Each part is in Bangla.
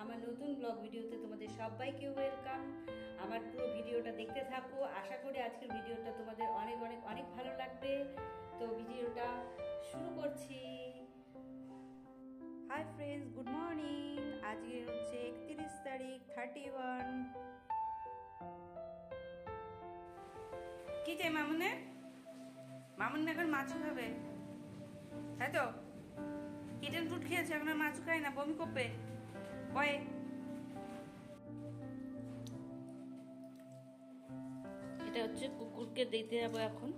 আমার নতুন ব্লগ ভিডিওতে তোমাদের সবাইকে ওয়েলকাম। আমার পুরো ভিডিওটা দেখতে থাকো। আশা করি আজকের ভিডিওটা তোমাদের অনেক অনেক অনেক ভালো লাগবে। তো ভিডিওটা শুরু করছি। Hi friends, good morning. আজকে হচ্ছে 31 তারিখ 31। কি চাই মামুনের? মামুন এখন মাছু খাবে, তাই তো? কিটেন ফ্রুট খেয়েছে, এখন আর মাছু খায় না, বমি করবে। কয়ে এটা হচ্ছে কুকুরকে দিতে যাবো এখন।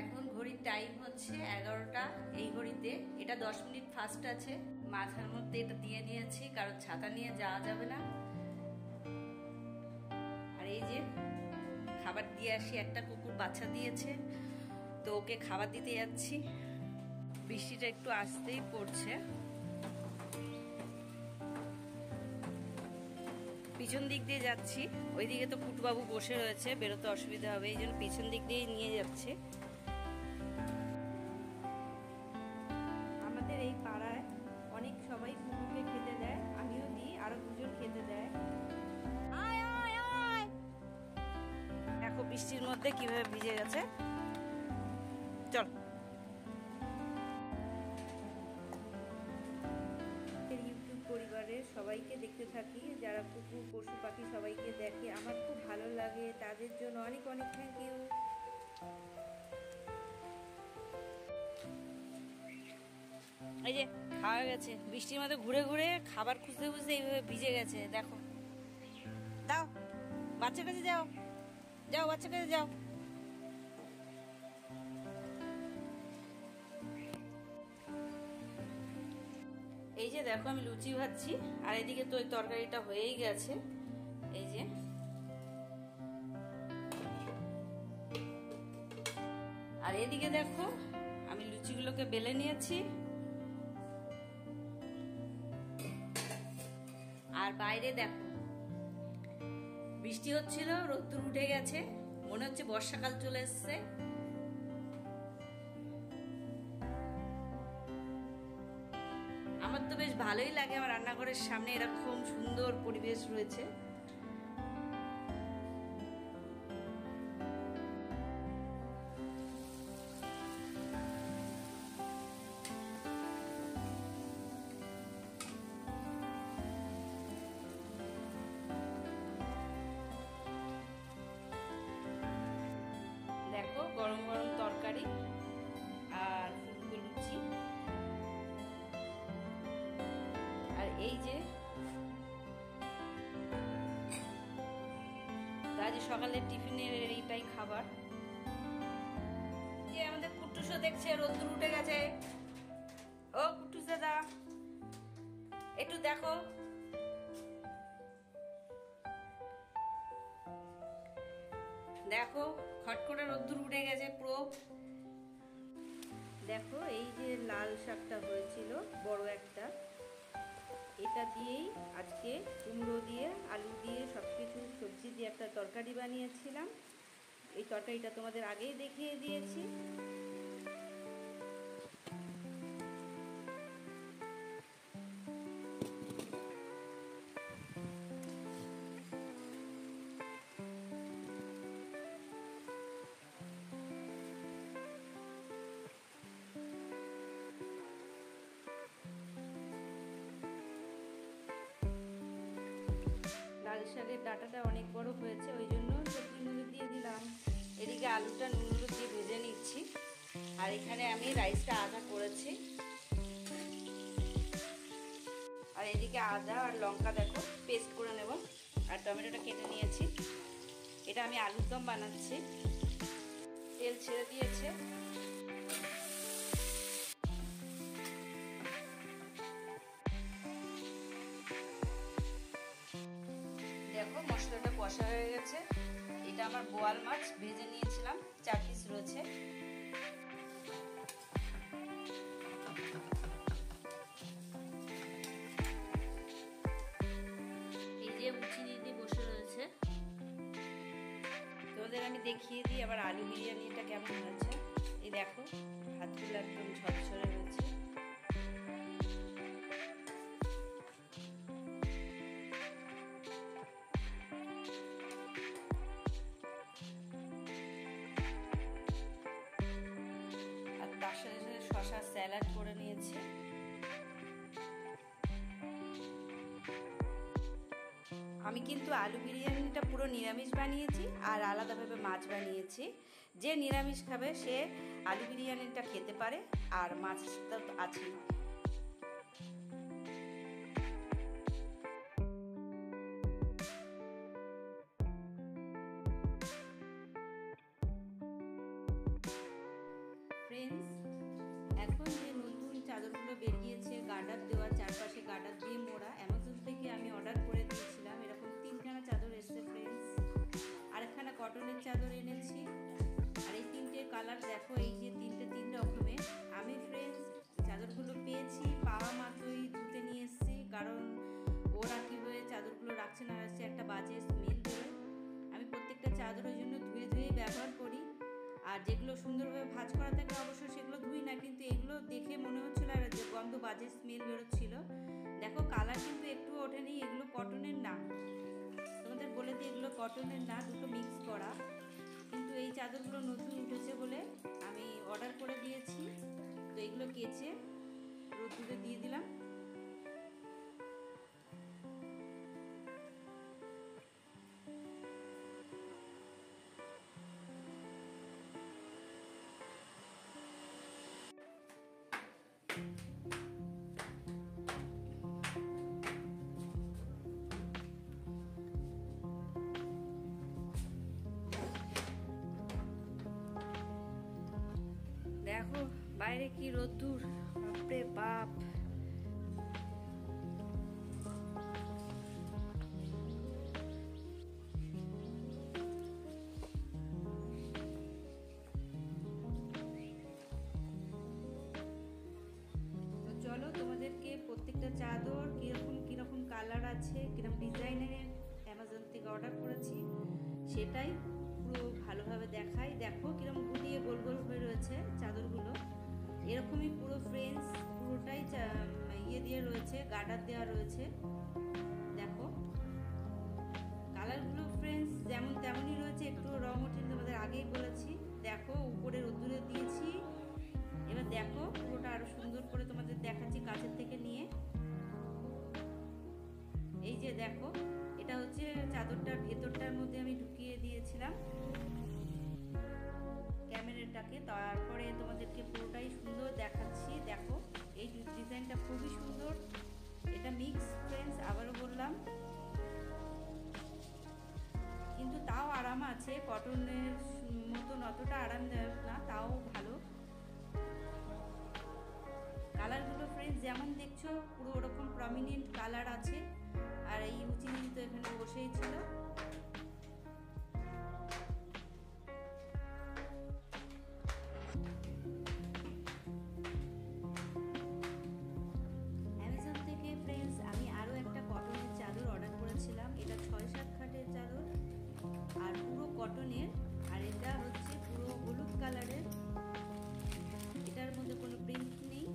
এখন ঘড়ির টাইম হচ্ছে 11টা। এই ঘড়িতে এটা 10 মিনিট ফাস্ট আছে। মাথার মধ্যে এটা দিয়ে নিয়েছি, কারণ ছাতা নিয়ে যাওয়া যাবে না। আর এই যে খাবার দিয়ে আসি, একটা কুকুর বাচ্চা দিয়েছে, তো ওকে খাবার দিতে যাচ্ছি। বৃষ্টিটা একটু আসতেই পড়ছে। পিছন দিক দিয়ে যাচ্ছি, ওইদিকে তো কুটুবাবু বসে রয়েছে, বেরোতে অসুবিধা হবে, এই জন্য পিছন দিক দিয়ে নিয়ে যাচ্ছে। আমাদের এই পাড়ায় অনেক সবাই কুকুরকে খেতে দেয়, আমিও দিই, আরো দুজন খেতে দেয়। দেখো বৃষ্টির মধ্যে কিভাবে ভিজে গেছে। চল, ইউটিউব পরিবারের সবাইকে দেখতে থাকি, যারা কুকুর পশু পাখি সবাইকে দেখে, আমার খুব ভালো লাগে। তাদের জন্য অনেক অনেক থ্যাংক ইউ। এই যে খাওয়া গেছে, বৃষ্টির মধ্যে ঘুরে ঘুরে খাবার খুঁজতে খুঁজতে এইভাবে ভিজে গেছে। দেখো, দাও বাচ্চার কাছে, যাও যাও বাচ্চার কাছে যাও। এই যে দেখো, আমি লুচি ভাজছি, আর এদিকে তো ওই তরকারিটা হয়েই গেছে। এই যে আর এদিকে দেখো, আমি লুচিগুলোকে বেলে নিয়েছি। আর বাইরে দেখো বৃষ্টি হচ্ছিল, রোদ্দুর উঠে গেছে, মনে হচ্ছে বর্ষাকাল চলে এসছে। আমার তো বেশ ভালোই লাগে, আমার রান্নাঘরের সামনে এরকম সুন্দর পরিবেশ রয়েছে। দেখো গরম গরম তরকারি আর ফুলকো লুচি। আর এই যে আজ সকালের টিফিনের এইটাই খাবার। যে আমাদের কুট্টুসও দেখছে রোদ্দুর উঠে গেছে। ও কুট্টুস দাদা, একটু দেখো। দেখো খট করে রোদ্দুর উঠে গেছে পুরো। দেখো এই যে লাল শাকটা হয়েছিল বড় একটা, এটা দিয়েই আজকে কুমড়ো দিয়ে আলু দিয়ে সবকিছু সবজি দিয়ে একটা তরকারি বানিয়েছিলাম। এই তরকারিটা তোমাদের আগেই দেখিয়ে দিয়েছি। লাল শাকের ডাঁটাটা অনেক বড় হয়েছে, ওই জন্য সবজির মধ্যে দিয়ে দিলাম। এদিকে আলুটা নুন হলুদ দিয়ে ভেজে নিচ্ছি। আর এখানে আমি রাইসটা আধা করেছি। আর এদিকে আদা আর লঙ্কা দেখো পেস্ট করে নেব। আর টমেটোটা কেটে নিয়েছি। এটা আমি আলুর দম বানাচ্ছি। তেল ছেড়ে দিয়েছে। দেখো মশলাটা কষা হয়ে গেছে। এটা আমার বোয়াল মাছ ভেজে নিয়েছিলাম, 4 পিস রয়েছে। এই যে উচি দিদি বসে রয়েছে, তোমাদের আমি দেখিয়ে দিই আবার আলু বিরিয়ানিটা কেমন হয়েছে। এই দেখো ভাতগুলো একদম ঝরঝরে হয়েছে। শসা স্যালাড করে নিয়েছি। আমি কিন্তু আলু বিরিয়ানিটা পুরো নিরামিষ বানিয়েছি আর আলাদাভাবে মাছ বানিয়েছি। যে নিরামিষ খাবে সে আলু বিরিয়ানিটা খেতে পারে, আর মাছটা আছেই। ফ্রেন্ডস, এখন যে নতুন চাদরগুলো বেরিয়েছে গার্ডার দেওয়া, চারপাশে গার্ডার দিয়ে মোড়া, অ্যামাজন থেকে আমি অর্ডার করে দিয়েছিলাম। এরকম 3খানা চাদর এসছে ফ্রেন্ডস। আর একখানা কটনের চাদর এনেছি। আর এই 3টে কালার দেখো, এই যে 3 রকমের। আমি ফ্রেন্ডস চাদরগুলো পেয়েছি, পাওয়া মাত্রই ধুতে নিয়ে এসেছি, কারণ ওরা কীভাবে চাদরগুলো রাখছে না রাখছে একটা বাজে স্মেল বেরোয়। আমি প্রত্যেকটা চাদরের জন্য ধুয়ে ব্যবহার করি। আর যেগুলো সুন্দরভাবে ভাঁজ করা থাকে অবশ্য সেগুলো ধুই না, কিন্তু এগুলো দেখে মনে হচ্ছিল আর গন্ধ বাজে স্মেল বেরোচ্ছিল। দেখো কালার কিন্তু একটু ওঠেনি। এগুলো কটনের না, তোমাদের বলে দিই এগুলো কটনের না, দুটো মিক্স করা। কিন্তু এই চাদরগুলো নতুন উঠেছে বলে আমি অর্ডার করে দিয়েছি। তো এগুলো কেচে রোদ্দুরে দিয়ে দিলাম। দেখো বাইরে কি রোদ্দুর, বাপরে বাপ। চলো তোমাদেরকে প্রত্যেকটা চাদর কীরকম কালার আছে, কীরকম ডিজাইনের অ্যামাজন থেকে অর্ডার করেছি সেটাই পুরো ভালোভাবে দেখাই। দেখো কীরকম গুলিয়ে গোল গোল হয়ে রয়েছে চাদরগুলো। এরকমই পুরো ফ্রেন্ডস পুরোটাই দিয়ে রয়েছে, গার্ডার দেওয়া রয়েছে। দেখো কালারগুলো ফ্রেন্ডস যেমন তেমনই রয়েছে, একটু রং ওঠেনি, তোমাদের আগেই বলেছি। দেখো উপরে রোদ্দুরে দিয়েছি। এবার দেখো পুরোটা আরো সুন্দর করে তোমাদের দেখাচ্ছি কাছের থেকে নিয়ে। এই যে দেখো, এটা হচ্ছে চাদরটার ভেতরটার মধ্যে আমি ঢুকিয়ে দিয়েছিলাম ক্যামেরাটাকে। তারপরে তোমাদেরকে পুরোটাই সুন্দর দেখাচ্ছি। দেখো এই ডিজাইনটা খুবই সুন্দর। এটা মিক্স ফ্রেন্ডস, আবারও বললাম, কিন্তু তাও আরাম আছে। কটনের মতন অতটা আরামদায়ক না, তাও ভালো। কালারগুলো ফ্রেন্ডস যেমন দেখছো পুরো ওরকম প্রমিনেন্ট কালার আছে। আর এই রুচিনি তো এখানে বসেই ছিল। অ্যামাজন থেকে ফ্রেন্ডস আমি আরও একটা কটনের চাদর অর্ডার করেছিলাম। এটা 6-7 খাটের চাদর আর পুরো কটনের। আর এটা হচ্ছে পুরো হলুদ কালারের, এটার মধ্যে কোনো প্রিন্ট নেই।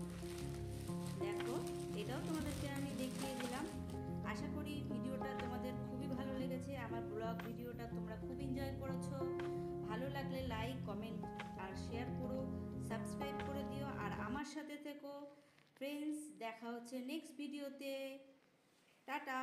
দেখো এটাও তোমাদেরকে আমি দেখিয়ে দিলাম। আশা করি ভিডিওটা তোমাদের খুবই ভালো লেগেছে। আমার ব্লগ ভিডিওটা তোমরা খুব এনজয় করেছো। ভালো লাগলে লাইক, কমেন্ট আর শেয়ার করো, সাবস্ক্রাইব করে দিও, আর আমার সাথে থেকো ফ্রেন্ডস। দেখা হচ্ছে নেক্সট ভিডিওতে। টাটা।